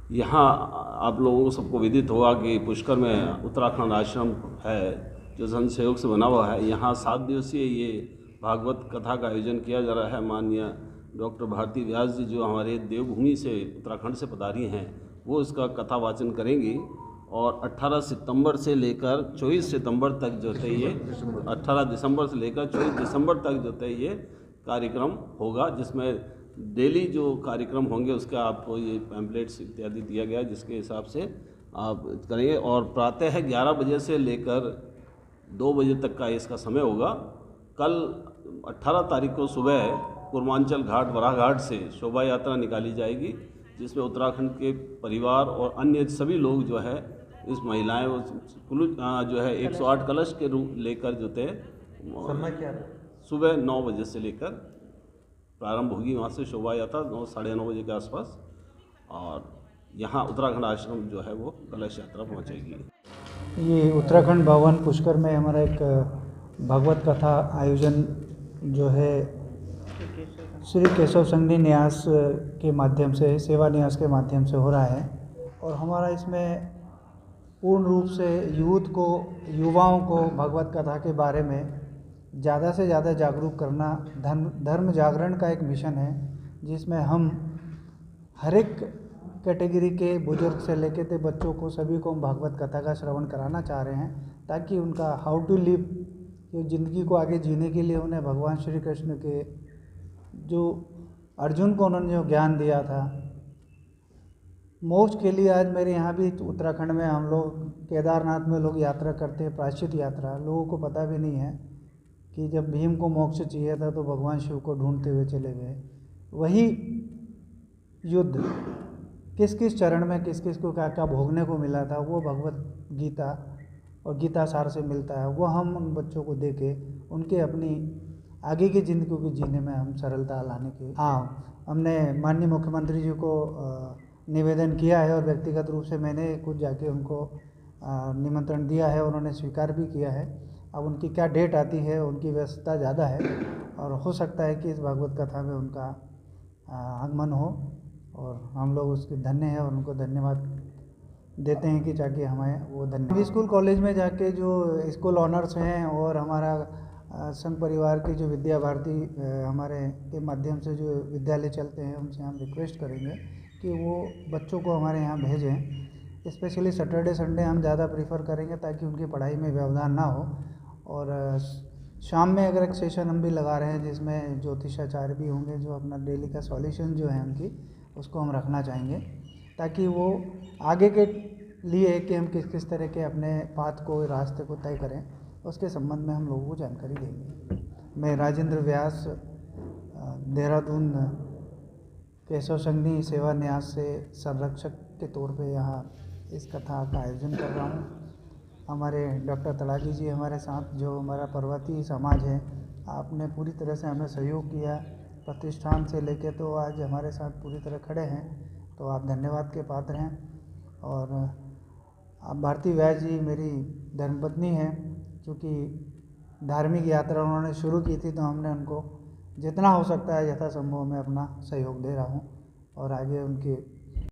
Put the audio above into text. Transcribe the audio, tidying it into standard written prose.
यहाँ आप लोगों को सबको विदित होगा कि पुष्कर में उत्तराखंड आश्रम है जो जन सहयोग से बना हुआ है। यहाँ 7 दिवसीय ये भागवत कथा का आयोजन किया जा रहा है। माननीय डॉक्टर भारती व्यास जी जो हमारे देवभूमि से उत्तराखंड से पधारी हैं, वो इसका कथा वाचन करेंगी। और 18 सितंबर से लेकर 24 सितंबर तक जो है ये 18 दिसंबर से लेकर 24 दिसंबर तक जो है ये कार्यक्रम होगा, जिसमें डेली जो कार्यक्रम होंगे उसका आपको ये पैम्पलेट्स इत्यादि दिया गया है, जिसके हिसाब से आप करेंगे। और प्रातः 11 बजे से लेकर 2 बजे तक का इसका समय होगा। कल 18 तारीख को सुबह पूर्वांचल घाट वराह घाट से शोभा यात्रा निकाली जाएगी, जिसमें उत्तराखंड के परिवार और अन्य सभी लोग जो है इस महिलाएं कुल जो है 108 कलश के रूप लेकर जो थे समय क्या सुबह 9 बजे से लेकर प्रारंभ होगी। वहाँ से शोभा यात्रा 9 साढ़े 9 बजे के आसपास, और यहाँ उत्तराखंड आश्रम जो है वो कलश यात्रा पहुँचेगी। ये उत्तराखंड भवन पुष्कर में हमारा एक भागवत कथा आयोजन जो है श्री केशव संघनी न्यास के माध्यम से, सेवा न्यास के माध्यम से हो रहा है। और हमारा इसमें पूर्ण रूप से युवाओं को भगवत कथा के बारे में ज़्यादा से ज़्यादा जागरूक करना धर्म जागरण का एक मिशन है, जिसमें हम हर एक कैटेगरी के बुजुर्ग से लेकर के बच्चों को सभी को हम भागवत कथा का श्रवण कराना चाह रहे हैं, ताकि उनका हाउ टू लिव, ये ज़िंदगी को आगे जीने के लिए उन्हें भगवान श्री कृष्ण के जो अर्जुन को उन्होंने जो ज्ञान दिया था, मोक्ष के लिए। आज मेरे यहाँ भी उत्तराखंड में हम लोग केदारनाथ में लोग यात्रा करते हैं, प्रायश्चित यात्रा। लोगों को पता भी नहीं है कि जब भीम को मोक्ष चाहिए था तो भगवान शिव को ढूंढते हुए चले गए। वही युद्ध किस किस चरण में किस किस को क्या क्या भोगने को मिला था, वो भगवत गीता और गीता सार से मिलता है। वो हम उन बच्चों को दे के उनके अपनी आगे की ज़िंदगी को जीने में हम सरलता लाने की, हमने माननीय मुख्यमंत्री जी को निवेदन किया है, और व्यक्तिगत रूप से मैंने खुद जाके उनको निमंत्रण दिया है, उन्होंने स्वीकार भी किया है। अब उनकी क्या डेट आती है, उनकी व्यस्तता ज़्यादा है, और हो सकता है कि इस भागवत कथा में उनका आगमन हो, और हम लोग उसके धन्य हैं और उनको धन्यवाद देते हैं कि जाके हमें वो धन्य। स्कूल कॉलेज में जाके जो स्कूल ऑनर्स हैं और हमारा संघ परिवार की जो विद्या भारती हमारे के माध्यम से जो विद्यालय चलते हैं, उनसे हम रिक्वेस्ट करेंगे कि वो बच्चों को हमारे यहाँ भेजें। स्पेशली सैटरडे संडे हम ज़्यादा प्रीफर करेंगे, ताकि उनकी पढ़ाई में व्यवधान ना हो। और शाम में अगर एक सेशन हम भी लगा रहे हैं जिसमें ज्योतिषाचार्य भी होंगे, जो अपना डेली का सॉल्यूशन जो है उनकी, उसको हम रखना चाहेंगे, ताकि वो आगे के लिए कि हम किस किस तरह के अपने पाथ को, रास्ते को तय करें, उसके संबंध में हम लोगों को जानकारी देंगे। मैं राजेंद्र व्यास, देहरादून केशव संघनी सेवा न्यास से संरक्षक के तौर पे यहाँ इस कथा का आयोजन कर रहा हूँ। हमारे डॉक्टर तलागी जी हमारे साथ, जो हमारा पर्वतीय समाज है, आपने पूरी तरह से हमें सहयोग किया, प्रतिष्ठान से लेके तो आज हमारे साथ पूरी तरह खड़े हैं, तो आप धन्यवाद के पात्र हैं। और आप भारती व्यास जी मेरी धर्मपत्नी हैं, क्योंकि धार्मिक यात्रा उन्होंने शुरू की थी, तो हमने उनको जितना हो सकता है यथासंभव में अपना सहयोग दे रहा हूँ, और आगे उनके